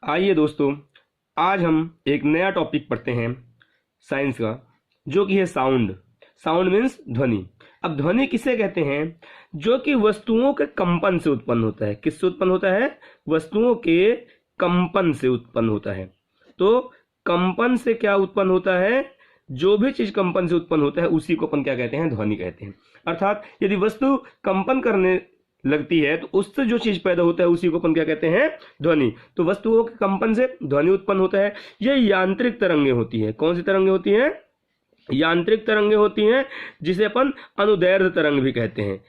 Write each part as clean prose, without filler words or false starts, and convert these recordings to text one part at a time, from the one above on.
आइए दोस्तों, आज हम एक नया टॉपिक पढ़ते हैं साइंस का, जो कि है साउंड। साउंड मीन्स ध्वनि। अब ध्वनि किसे कहते हैं? जो कि वस्तुओं के कंपन से उत्पन्न होता है। किससे उत्पन्न होता है? वस्तुओं के कंपन से उत्पन्न होता है। तो कंपन से क्या उत्पन्न होता है? जो भी चीज कंपन से उत्पन्न होता है उसी को अपन क्या कहते हैं? ध्वनि कहते हैं। अर्थात यदि वस्तु कंपन करने लगती है तो उससे जो चीज पैदा होता है उसी को अपन क्या कहते हैं? ध्वनि। तो वस्तुओं के कंपन से ध्वनि उत्पन्न होता है। ये यांत्रिक तरंगे होती है। कौन सी तरंगे होती हैं? यांत्रिक तरंगे होती हैं, जिसे अपन अनुदैर्ध्य तरंग भी कहते हैं।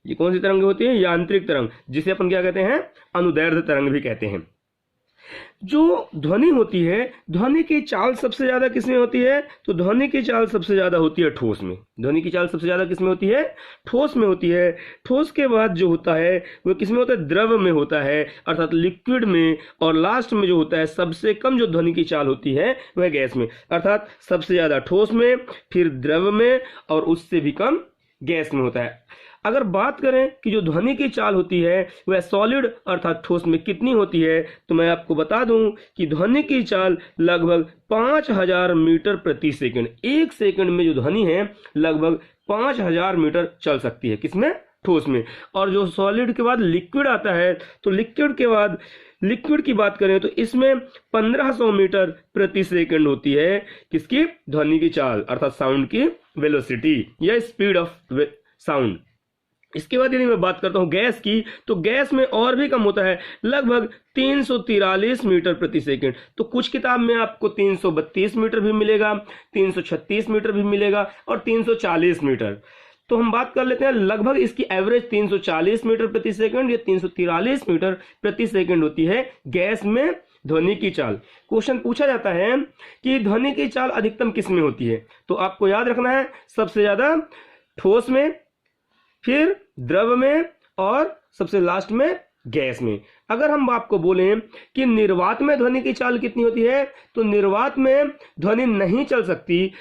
ये कौन सी तरंगे होती है? यांत्रिक तरंग, जिसे अपन क्या कहते हैं? अनुदैर्ध्य तरंग भी कहते हैं। जो ध्वनि होती है, ध्वनि की चाल सबसे ज्यादा किसमें होती है? तो ध्वनि की चाल सबसे ज्यादा होती है ठोस में। ध्वनि की चाल सबसे ज्यादा किसमें होती है? ठोस में होती है। ठोस के बाद जो होता है वो किसमें होता है? द्रव में होता है, अर्थात लिक्विड में। और लास्ट में जो होता है, सबसे कम जो ध्वनि की चाल होती है वह गैस में। अर्थात सबसे ज्यादा ठोस में, फिर द्रव में, और उससे भी कम गैस में होता है। अगर बात करें कि जो ध्वनि की चाल होती है वह सॉलिड अर्थात ठोस में कितनी होती है, तो मैं आपको बता दूं कि ध्वनि की चाल लगभग 5000 मीटर प्रति सेकंड। एक सेकंड में जो ध्वनि है लगभग 5000 मीटर चल सकती है। किसमें? ठोस में। और जो सॉलिड के बाद लिक्विड आता है, तो लिक्विड के बाद लिक्विड की बात करें तो इसमें 1500 मीटर प्रति सेकंड होती है। किसकी? ध्वनि की चाल, अर्थात साउंड की वेलोसिटी या स्पीड ऑफ साउंड। इसके बाद यदि मैं बात करता हूं गैस की, तो गैस में और भी कम होता है, लगभग 343 मीटर प्रति सेकंड। तो कुछ किताब में आपको 332 मीटर भी मिलेगा, 336 मीटर भी मिलेगा, और 340 मीटर। तो हम बात कर लेते हैं, लगभग इसकी एवरेज 340 मीटर प्रति सेकंड या 343 मीटर प्रति सेकंड होती है गैस में ध्वनि की चाल। क्वेश्चन पूछा जाता है कि ध्वनि की चाल अधिकतम किस में होती है? तो आपको याद रखना है, सबसे ज्यादा ठोस में, फिर द्रव में, और सबसे लास्ट में गैस में। अगर हम आपको बोलें कि निर्वात में ध्वनि की चाल कितनी होती है, तो निर्वात में ध्वनि नहीं चल सकती।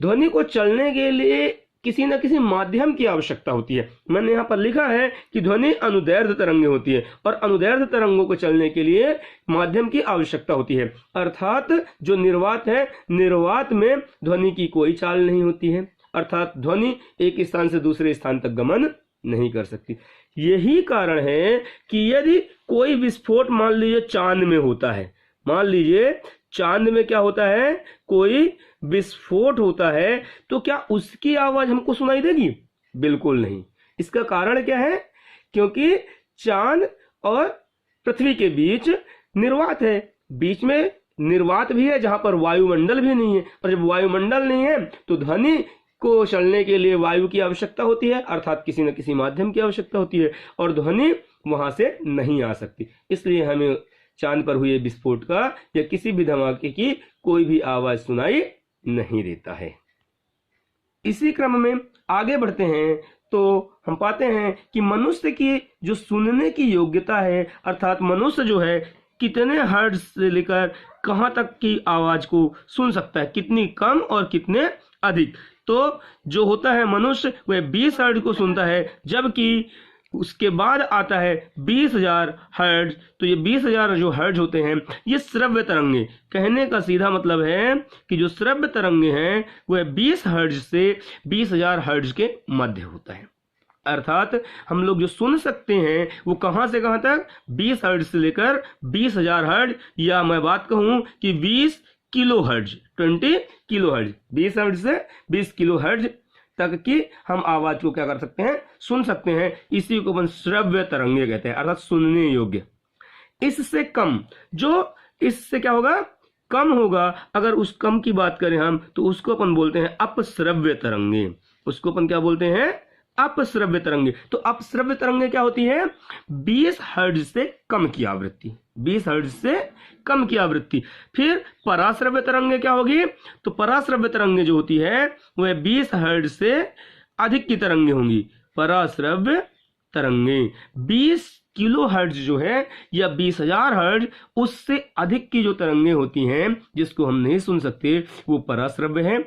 ध्वनि को चलने के लिए किसी न किसी माध्यम की आवश्यकता होती है। मैंने यहाँ पर लिखा है कि ध्वनि अनुदैर्ध्य तरंगे होती है, और अनुदैर्ध्य तरंगों को चलने के लिए माध्यम की आवश्यकता होती है। अर्थात जो निर्वात है, निर्वात में ध्वनि की कोई चाल नहीं होती है, अर्थात ध्वनि एक स्थान से दूसरे स्थान तक गमन नहीं कर सकती। यही कारण है कि यदि कोई विस्फोट मान लीजिए चांद में होता है, मान लीजिए चांद में क्या होता है, कोई विस्फोट होता है, तो क्या उसकी आवाज हमको सुनाई देगी? बिल्कुल नहीं। इसका कारण क्या है? क्योंकि चांद और पृथ्वी के बीच निर्वात है, बीच में निर्वात भी है जहां पर वायुमंडल भी नहीं है। और जब वायुमंडल नहीं है तो ध्वनि को चलने के लिए वायु की आवश्यकता होती है, अर्थात किसी न किसी माध्यम की आवश्यकता होती है, और ध्वनि वहां से नहीं आ सकती। इसलिए हमें चांद पर हुए विस्फोट का या किसी भी धमाके की कोई भी आवाज सुनाई नहीं देता है। इसी क्रम में आगे बढ़ते हैं तो हम पाते हैं कि मनुष्य की जो सुनने की योग्यता है, अर्थात मनुष्य जो है कितने हर्ट्ज से लेकर कहां तक की आवाज को सुन सकता है, कितनी कम और कितने अधिक। तो जो होता है मनुष्य वह 20 हर्ट्ज को सुनता है, जबकि उसके बाद आता है 20,000 हर्ट्ज। तो ये 20,000 जो हर्ट्ज होते हैं ये श्रव्य तरंगे। कहने का सीधा मतलब है कि जो श्रव्य तरंगे हैं वह 20 हर्ट्ज से 20,000 हर्ट्ज के मध्य होता है। अर्थात हम लोग जो सुन सकते हैं वो कहां से कहां तक? 20 हर्ट्ज से लेकर 20,000 हर्ट्ज, या मैं बात कहूं कि 20 kilo hertz, 20 kilo hertz, 20 hertz से 20 किलो हर्ट्ज तक की हम आवाज को क्या कर सकते हैं? सुन सकते हैं। इसी को अपन श्रव्य तरंगे कहते हैं, अर्थात सुनने योग्य। इससे कम, जो इससे क्या होगा? कम होगा। अगर उस कम की बात करें हम तो उसको अपन बोलते हैं अपश्रव्य तरंगे। उसको अपन क्या बोलते हैं? अपश्रव्य तरंगे। तो अपश्रव्य तरंगे क्या होती है? 20 हर्ट्ज से कम की आवृत्ति, 20 हर्ट्ज से कम की आवृत्ति। फिर पराश्रव्य तरंगे क्या होगी? तो पराश्रव्य तरंगे जो होती है वह 20 हर्ट्ज से अधिक की तरंगे होंगी। पराश्रव्य तरंगे 20 किलो हर्ट्ज जो है या 20,000 हर्ट्ज, उससे अधिक की जो तरंगे होती हैं जिसको हम नहीं सुन सकते वो पराश्रव्य है।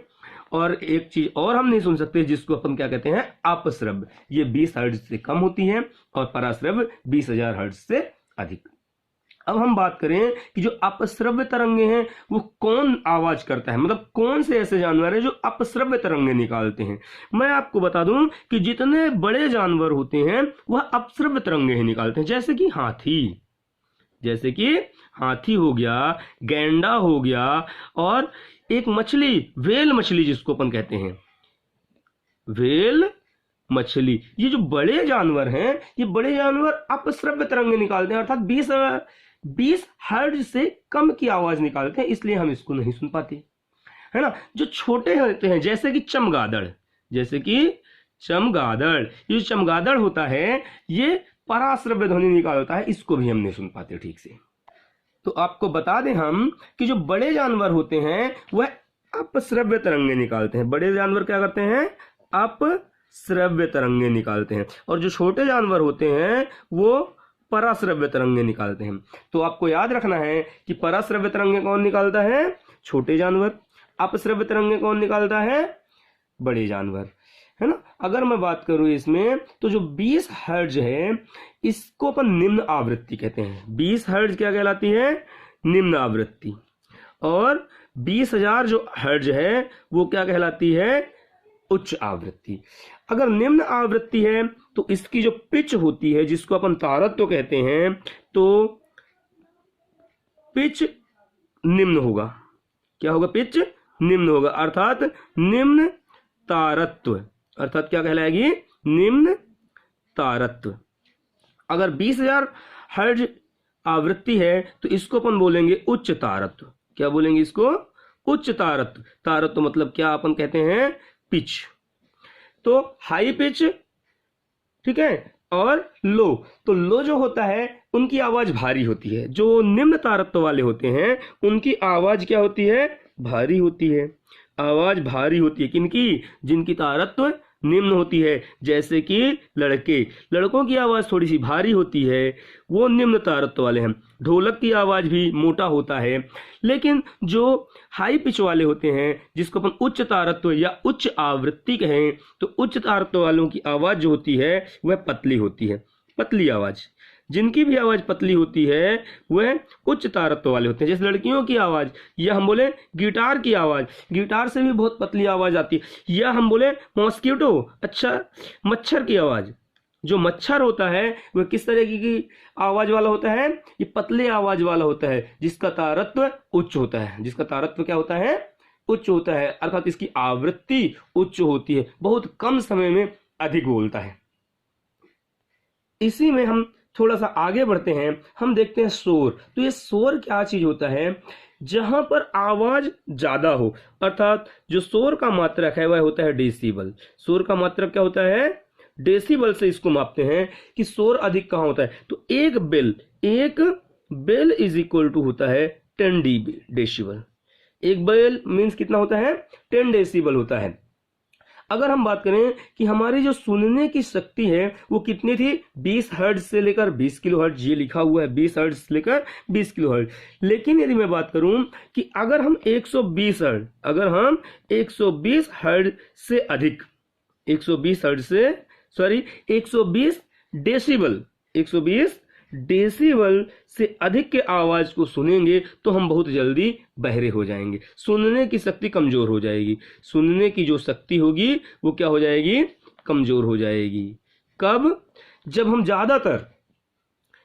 और एक चीज और हम नहीं सुन सकते जिसको अपन क्या कहते हैं? अपश्रव्य। ये 20 हर्ट्ज से कम होती है और पराश्रव्य 20,000 हर्ट्ज से अधिक। अब हम बात करें कि जो अपश्रव्य तरंगे हैं वो कौन आवाज करता है, मतलब कौन से ऐसे जानवर हैं जो अपश्रव्य तरंगे निकालते हैं। मैं आपको बता दूं कि जितने बड़े जानवर होते हैं वह अपश्रव्य तरंगे ही निकालते हैं। जैसे कि हाथी हो गया, गैंडा हो गया, और एक मछली, व्हेल मछली जिसको अपन कहते हैं, व्हेल मछली। ये जो बड़े जानवर हैं, ये बड़े जानवर अपश्रव्य तरंगे निकालते हैं, अर्थात 20 हर्ट्ज से कम की आवाज निकालते हैं, इसलिए हम इसको नहीं सुन पाते, है ना। जो छोटे होते हैं जैसे कि चमगादड़, ये चमगादड़ होता है ये पराश्रव्य ध्वनि निकालता है, इसको भी हम नहीं सुन पाते ठीक से। तो आपको बता दें हम कि जो बड़े जानवर होते हैं वह अपश्रव्य तरंगे निकालते हैं। बड़े जानवर क्या करते हैं? अपश्रव्य तरंगे निकालते हैं, और जो छोटे जानवर होते हैं वो पराश्रव्य तरंगे निकालते हैं। तो आपको याद रखना है कि पराश्रव्य तरंगे कौन निकालता है? छोटे जानवर। अपश्रव्य तरंगे कौन निकालता है? बड़े जानवर, है ना। अगर मैं बात करूं इसमें तो जो 20 हर्ट्ज है इसको अपन निम्न आवृत्ति कहते हैं। 20 हर्ट्ज क्या कहलाती है? निम्न आवृत्ति। और 20,000 जो हर्ट्ज है वो क्या कहलाती है? उच्च आवृत्ति। अगर निम्न आवृत्ति है तो इसकी जो पिच होती है जिसको अपन तारत्व कहते हैं, तो पिच निम्न होगा। क्या होगा? पिच निम्न होगा, अर्थात निम्न तारत्व, अर्थात क्या कहलाएगी? निम्न तारत्व। अगर 20,000 हर्ट्ज आवृत्ति है तो इसको अपन बोलेंगे उच्च तारत्व। क्या बोलेंगे इसको? उच्च तारत्व। तारत्व मतलब क्या अपन कहते हैं? पिच। तो हाई पिच, ठीक है, और लो। तो लो जो होता है उनकी आवाज भारी होती है, जो निम्न तारत्व वाले होते हैं उनकी आवाज क्या होती है? भारी होती है। आवाज भारी होती है किनकी? जिनकी तारत्व निम्न होती है, जैसे कि लड़कों की आवाज थोड़ी सी भारी होती है, वो निम्न तारत्व वाले हैं। ढोलक की आवाज भी मोटा होता है। लेकिन जो हाई पिच वाले होते हैं जिसको अपन उच्च तारत्व या उच्च आवृत्ति कहें, तो उच्च तारत्व वालों की आवाज जो होती है वह पतली होती है, पतली आवाज। जिनकी भी आवाज पतली होती है वह उच्च तारत्व वाले होते हैं। जैसे लड़कियों की आवाज, या हम बोले गिटार की आवाज, गिटार से भी बहुत पतली आवाज आती है। या हम बोले मॉस्किटो, अच्छा मच्छर की आवाज, जो मच्छर होता है वह किस तरह की आवाज वाला होता है? ये पतले आवाज वाला होता है, जिसका तारत्व उच्च होता है। जिसका तारत्व क्या होता है? उच्च होता है, अर्थात इसकी आवृत्ति उच्च होती है, बहुत कम समय में अधिक बोलता है। इसी में हम थोड़ा सा आगे बढ़ते हैं, हम देखते हैं शोर। तो ये शोर क्या चीज होता है? जहां पर आवाज ज्यादा हो, अर्थात जो शोर का मात्रक है वह होता है डेसिबल। शोर का मात्रक क्या होता है? डेसिबल से इसको मापते हैं कि शोर अधिक कहां होता है। तो एक बेल इज इक्वल टू होता है 10 डेसिबल। एक बेल मीन्स कितना होता है? 10 डेसिबल होता है। अगर हम बात करें कि हमारी जो सुनने की शक्ति है वो कितनी थी? 20 हर्ट्ज से लेकर 20 किलो हर्ट्ज, ये लिखा हुआ है 20 हर्ट्ज से लेकर 20 किलो हर्ट्ज। लेकिन यदि मैं बात करूं कि अगर हम 120 हर्ट्ज से अधिक, 120 डेसिबल से अधिक के आवाज को सुनेंगे तो हम बहुत जल्दी बहरे हो जाएंगे, सुनने की शक्ति कमजोर हो जाएगी। सुनने की जो शक्ति होगी वो क्या हो जाएगी? कमजोर हो जाएगी। कब? जब हम ज्यादातर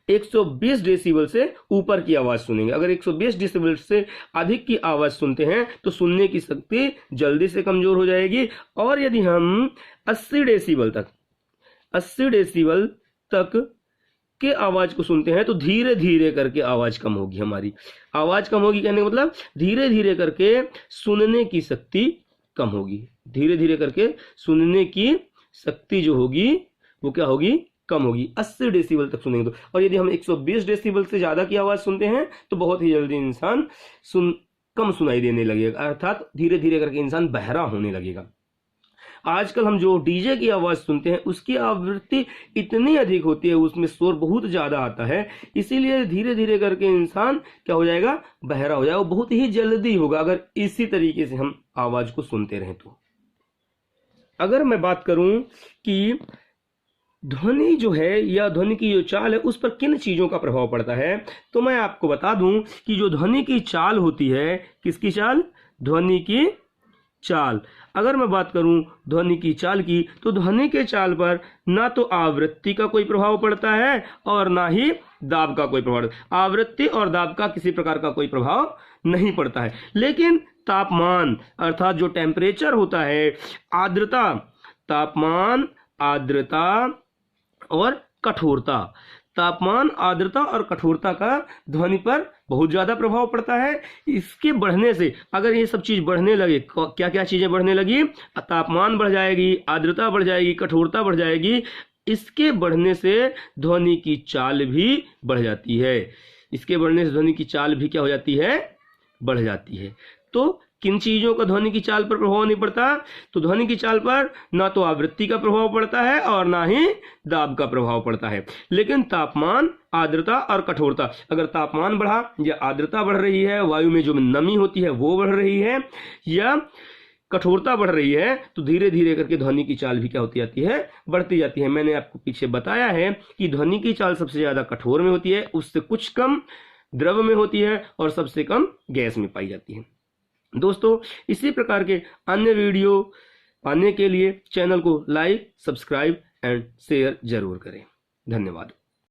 120 डेसिबल से ऊपर की आवाज सुनेंगे। अगर 120 डेसिबल से अधिक की आवाज सुनते हैं तो सुनने की शक्ति जल्दी से कमजोर हो जाएगी। और यदि हम 80 डेसिबल तक के आवाज को सुनते हैं तो धीरे धीरे करके आवाज कम होगी। हमारी आवाज कम होगी कहने का मतलब धीरे धीरे करके सुनने की शक्ति कम होगी। धीरे धीरे करके सुनने की शक्ति जो होगी वो क्या होगी? कम होगी। 80 डेसिबल तक सुनेंगे तो। और यदि हम 120 डेसिबल से ज्यादा की आवाज सुनते हैं तो बहुत ही जल्दी इंसान कम सुनाई देने लगेगा, अर्थात धीरे धीरे करके इंसान बहरा होने लगेगा। आजकल हम जो डीजे की आवाज सुनते हैं उसकी आवृत्ति इतनी अधिक होती है, उसमें शोर बहुत ज्यादा आता है, इसीलिए धीरे धीरे करके इंसान क्या हो जाएगा? बहरा हो जाएगा। बहुत ही जल्दी होगा अगर इसी तरीके से हम आवाज को सुनते रहें तो। अगर मैं बात करूं कि ध्वनि जो है या ध्वनि की जो चाल है उस पर किन चीजों का प्रभाव पड़ता है, तो मैं आपको बता दूं कि जो ध्वनि की चाल होती है, किसकी चाल, ध्वनि की चाल। अगर मैं बात करूं ध्वनि की चाल की, तो ध्वनि के चाल पर ना तो आवृत्ति का कोई प्रभाव पड़ता है और ना ही दाब का कोई प्रभाव। आवृत्ति और दाब का किसी प्रकार का कोई प्रभाव नहीं पड़ता है, लेकिन तापमान अर्थात जो टेम्परेचर होता है, आर्द्रता, तापमान, आर्द्रता और कठोरता, तापमान, आर्द्रता और कठोरता का ध्वनि पर बहुत ज्यादा प्रभाव पड़ता है। इसके बढ़ने से, अगर ये सब चीज बढ़ने लगे, क्या क्या चीजें बढ़ने लगी, तापमान बढ़ जाएगी, आर्द्रता बढ़ जाएगी, कठोरता बढ़ जाएगी, इसके बढ़ने से ध्वनि की चाल भी बढ़ जाती है। इसके बढ़ने से ध्वनि की चाल भी क्या हो जाती है, बढ़ जाती है। तो किन चीजों का ध्वनि की चाल पर प्रभाव नहीं पड़ता, तो ध्वनि की चाल पर ना तो आवृत्ति का प्रभाव पड़ता है और ना ही दाब का प्रभाव पड़ता है, लेकिन तापमान, आर्द्रता और कठोरता, अगर तापमान बढ़ा या आर्द्रता बढ़ रही है, वायु में जो नमी होती है वो बढ़ रही है या कठोरता बढ़ रही है, तो धीरे धीरे करके ध्वनि की चाल भी क्या होती जाती है, बढ़ती जाती है। मैंने आपको पीछे बताया है कि ध्वनि की चाल सबसे ज्यादा कठोर में होती है, उससे कुछ कम द्रव में होती है और सबसे कम गैस में पाई जाती है। दोस्तों, इसी प्रकार के अन्य वीडियो पाने के लिए चैनल को लाइक, सब्सक्राइब एंड शेयर जरूर करें। धन्यवाद।